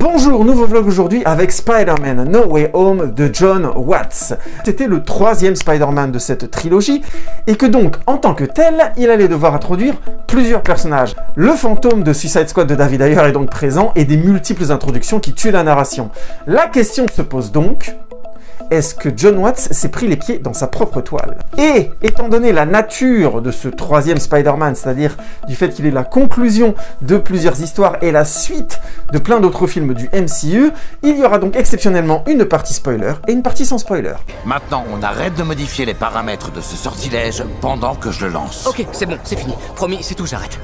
Bonjour, nouveau vlog aujourd'hui avec Spider-Man No Way Home de Jon Watts. C'était le troisième Spider-Man de cette trilogie et que donc, en tant que tel, il allait devoir introduire plusieurs personnages. Le fantôme de Suicide Squad de David Ayer est donc présent et des multiples introductions qui tuent la narration. La question se pose donc... Est-ce que Jon Watts s'est pris les pieds dans sa propre toile? Et, étant donné la nature de ce troisième Spider-Man, c'est-à-dire du fait qu'il est la conclusion de plusieurs histoires et la suite de plein d'autres films du MCU, il y aura donc exceptionnellement une partie spoiler et une partie sans spoiler. Maintenant, on arrête de modifier les paramètres de ce sortilège pendant que je le lance. Ok, c'est bon, c'est fini. Promis, c'est tout, j'arrête.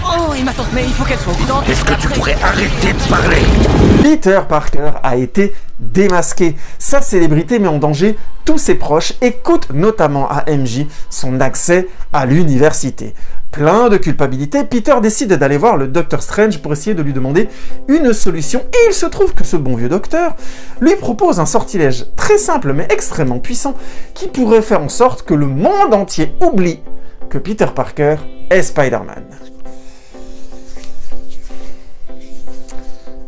Oh, il m'attend, mais il faut qu'elle soit au courant. Est-ce que tu pourrais arrêter de parler? Peter Parker a été démasqué. Sa célébrité met en danger tous ses proches et coûte notamment à MJ son accès à l'université. Plein de culpabilité, Peter décide d'aller voir le Docteur Strange pour essayer de lui demander une solution et il se trouve que ce bon vieux docteur lui propose un sortilège très simple mais extrêmement puissant qui pourrait faire en sorte que le monde entier oublie que Peter Parker est Spider-Man.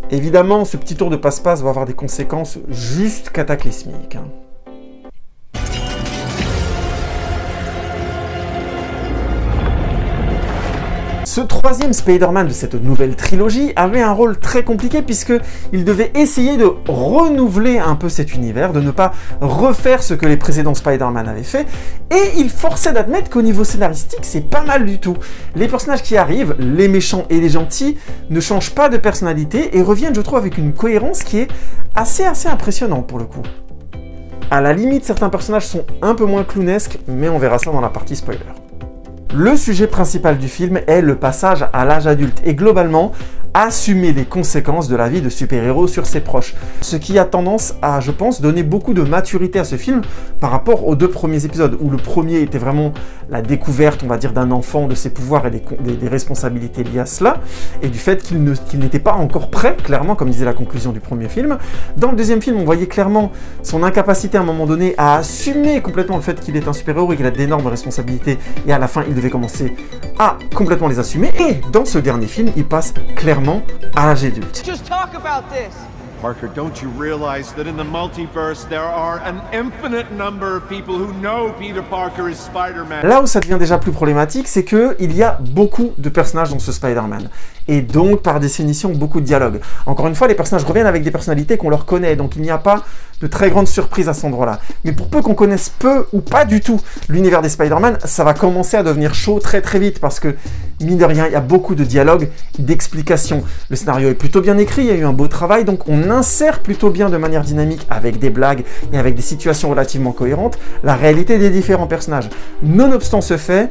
Évidemment, ce petit tour de passe-passe va avoir des conséquences juste cataclysmiques. Ce troisième Spider-Man de cette nouvelle trilogie avait un rôle très compliqué puisqu'il devait essayer de renouveler un peu cet univers, de ne pas refaire ce que les précédents Spider-Man avaient fait, et il forçait d'admettre qu'au niveau scénaristique, c'est pas mal du tout. Les personnages qui arrivent, les méchants et les gentils, ne changent pas de personnalité et reviennent, je trouve, avec une cohérence qui est assez impressionnante pour le coup. À la limite, certains personnages sont un peu moins clownesques, mais on verra ça dans la partie spoiler. Le sujet principal du film est le passage à l'âge adulte et globalement assumer les conséquences de la vie de super-héros sur ses proches. Ce qui a tendance à, je pense, donner beaucoup de maturité à ce film par rapport aux deux premiers épisodes où le premier était vraiment la découverte, on va dire, d'un enfant, de ses pouvoirs et des responsabilités liées à cela et du fait qu'il n'était pas encore prêt, clairement, comme disait la conclusion du premier film. Dans le deuxième film, on voyait clairement son incapacité à un moment donné à assumer complètement le fait qu'il est un super-héros et qu'il a d'énormes responsabilités et à la fin, il devait commencer à complètement les assumer. Et dans ce dernier film, il passe clairement à l'âge adulte. Just talk about this. Parker, don't you realize that in the multiverse there are an infinite number of people who know Peter Parker is Spider-Man? Là où ça devient déjà plus problématique, c'est qu'il y a beaucoup de personnages dans ce Spider-Man. Et donc, par définition, beaucoup de dialogues. Encore une fois, les personnages reviennent avec des personnalités qu'on leur connaît, donc il n'y a pas de très grande surprise à cet endroit-là. Mais pour peu qu'on connaisse peu ou pas du tout l'univers des Spider-Man, ça va commencer à devenir chaud très vite, parce que, mine de rien, il y a beaucoup de dialogues, d'explications. Le scénario est plutôt bien écrit, il y a eu un beau travail, donc on insère plutôt bien de manière dynamique, avec des blagues et avec des situations relativement cohérentes, la réalité des différents personnages. Nonobstant ce fait,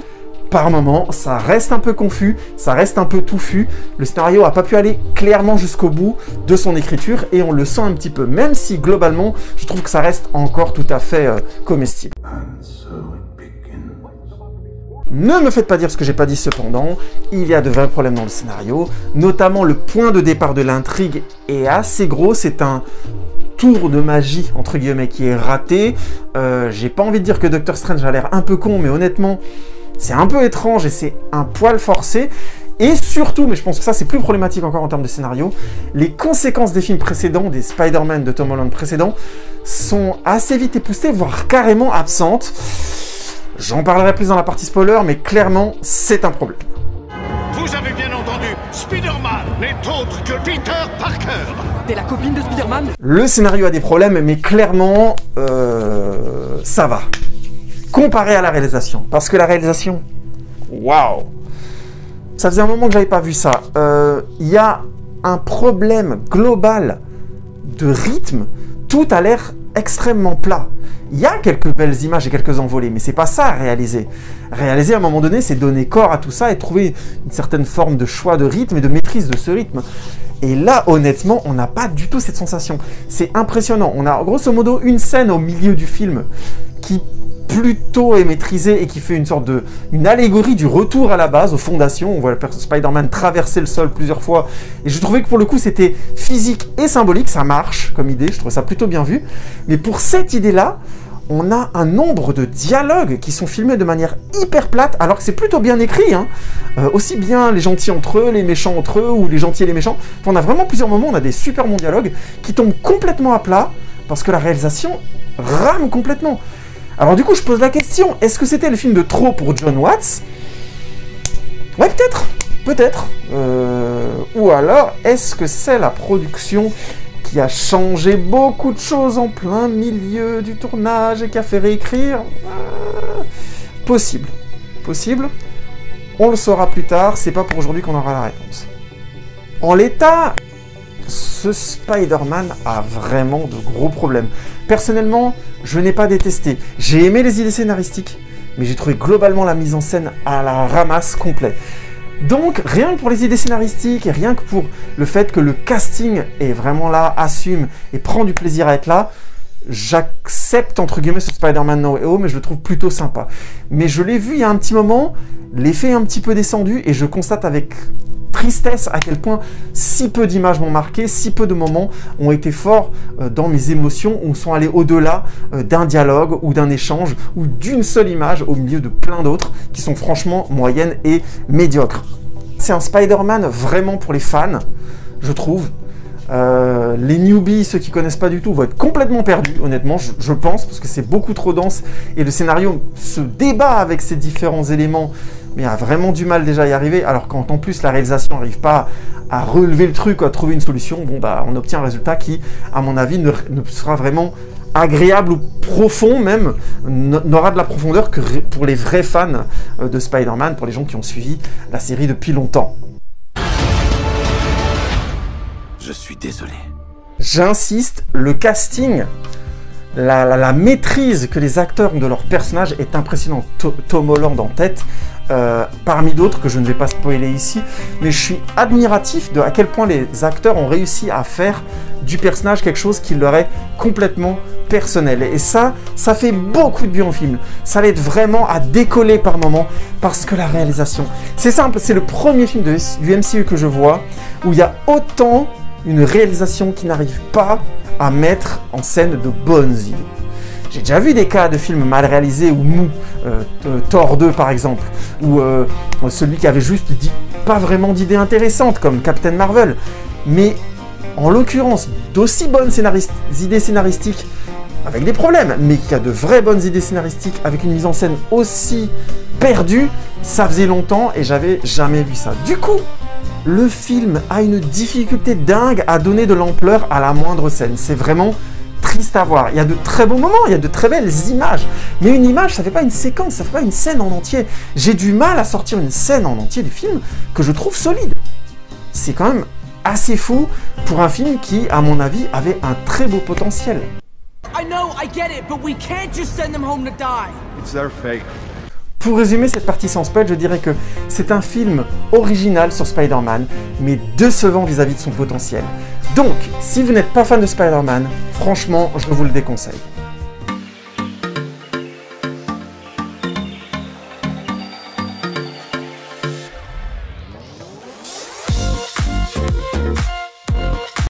par moments, ça reste un peu confus, ça reste un peu touffu, le scénario n'a pas pu aller clairement jusqu'au bout de son écriture et on le sent un petit peu, même si globalement, je trouve que ça reste encore tout à fait comestible. Ne me faites pas dire ce que j'ai pas dit cependant, il y a de vrais problèmes dans le scénario, notamment le point de départ de l'intrigue est assez gros, c'est un tour de magie, entre guillemets, qui est raté. J'ai pas envie de dire que Doctor Strange a l'air un peu con, mais honnêtement, c'est un peu étrange et c'est un poil forcé. Et surtout, mais je pense que ça c'est plus problématique encore en termes de scénario, les conséquences des films précédents, des Spider-Man de Tom Holland précédents, sont assez vite époustées, voire carrément absentes. J'en parlerai plus dans la partie spoiler, mais clairement, c'est un problème. Vous avez bien entendu, Spider-Man n'est autre que Peter Parker. T'es la copine de Spider-Man? Le scénario a des problèmes, mais clairement, ça va. Comparé à la réalisation, parce que la réalisation, waouh! Ça faisait un moment que j'avais pas vu ça. Il y a un problème global de rythme, tout a l'air extrêmement plat. Il y a quelques belles images et quelques envolées, mais c'est pas ça à réaliser. Réaliser à un moment donné, c'est donner corps à tout ça et trouver une certaine forme de choix de rythme et de maîtrise de ce rythme. Et là, honnêtement, on n'a pas du tout cette sensation. C'est impressionnant. On a grosso modo une scène au milieu du film qui plutôt est maîtrisée et qui fait une allégorie du retour à la base, aux fondations. On voit le Spider-Man traverser le sol plusieurs fois. Et je trouvais que pour le coup, c'était physique et symbolique. Ça marche comme idée. Je trouvais ça plutôt bien vu. Mais pour cette idée-là, on a un nombre de dialogues qui sont filmés de manière hyper plate, alors que c'est plutôt bien écrit, hein. Aussi bien les gentils entre eux, les méchants entre eux, ou les gentils et les méchants. Enfin, on a vraiment plusieurs moments, on a des super bons dialogues qui tombent complètement à plat, parce que la réalisation rame complètement. Alors du coup, je pose la question, est-ce que c'était le film de trop pour Jon Watts? Ouais, peut-être. Ou alors, est-ce que c'est la production qui a changé beaucoup de choses en plein milieu du tournage et qui a fait réécrire? Possible. On le saura plus tard, c'est pas pour aujourd'hui qu'on aura la réponse. En l'état, ce Spider-Man a vraiment de gros problèmes. Personnellement, je n'ai pas détesté. J'ai aimé les idées scénaristiques, mais j'ai trouvé globalement la mise en scène à la ramasse complète. Donc, rien que pour les idées scénaristiques et rien que pour le fait que le casting est vraiment là, assume et prend du plaisir à être là, j'accepte entre guillemets ce Spider-Man No Way Home et je le trouve plutôt sympa. Mais je l'ai vu il y a un petit moment, l'effet est un petit peu descendu et je constate avec tristesse à quel point si peu d'images m'ont marqué, si peu de moments ont été forts dans mes émotions ou sont allés au-delà d'un dialogue ou d'un échange ou d'une seule image au milieu de plein d'autres qui sont franchement moyennes et médiocres. C'est un Spider-Man vraiment pour les fans, je trouve. Les newbies, ceux qui connaissent pas du tout, vont être complètement perdus, honnêtement, je pense, parce que c'est beaucoup trop dense et le scénario se débat avec ces différents éléments, mais a vraiment du mal déjà à y arriver, alors quand en plus la réalisation n'arrive pas à relever le truc, à trouver une solution, bon bah on obtient un résultat qui, à mon avis, ne sera vraiment agréable ou profond même, n'aura de la profondeur que pour les vrais fans de Spider-Man, pour les gens qui ont suivi la série depuis longtemps. Je suis désolé. J'insiste, le casting, la maîtrise que les acteurs ont de leur personnage est impressionnante. Tom Holland en tête, parmi d'autres que je ne vais pas spoiler ici, mais je suis admiratif de à quel point les acteurs ont réussi à faire du personnage quelque chose qui leur est complètement personnel. Et ça fait beaucoup de bien au film. Ça l'aide vraiment à décoller par moments, parce que la réalisation, c'est simple, c'est le premier film du MCU que je vois où il y a autant une réalisation qui n'arrive pas à mettre en scène de bonnes idées. J'ai déjà vu des cas de films mal réalisés ou mous, Thor 2 par exemple, ou celui qui avait juste pas vraiment d'idées intéressantes comme Captain Marvel. Mais en l'occurrence, d'aussi bonnes idées scénaristiques, avec des problèmes, mais qui a de vraies bonnes idées scénaristiques, avec une mise en scène aussi perdue, ça faisait longtemps et j'avais jamais vu ça. Du coup, le film a une difficulté dingue à donner de l'ampleur à la moindre scène. C'est vraiment triste à voir. Il y a de très beaux moments, il y a de très belles images. Mais une image, ça fait pas une séquence, ça fait pas une scène en entier. J'ai du mal à sortir une scène en entier du film que je trouve solide. C'est quand même assez fou pour un film qui, à mon avis, avait un très beau potentiel. I know, I get it, but we can't just send them home to die. It's their fate. Pour résumer cette partie sans spoil, je dirais que c'est un film original sur Spider-Man, mais décevant vis-à-vis de son potentiel. Donc, si vous n'êtes pas fan de Spider-Man, franchement, je vous le déconseille.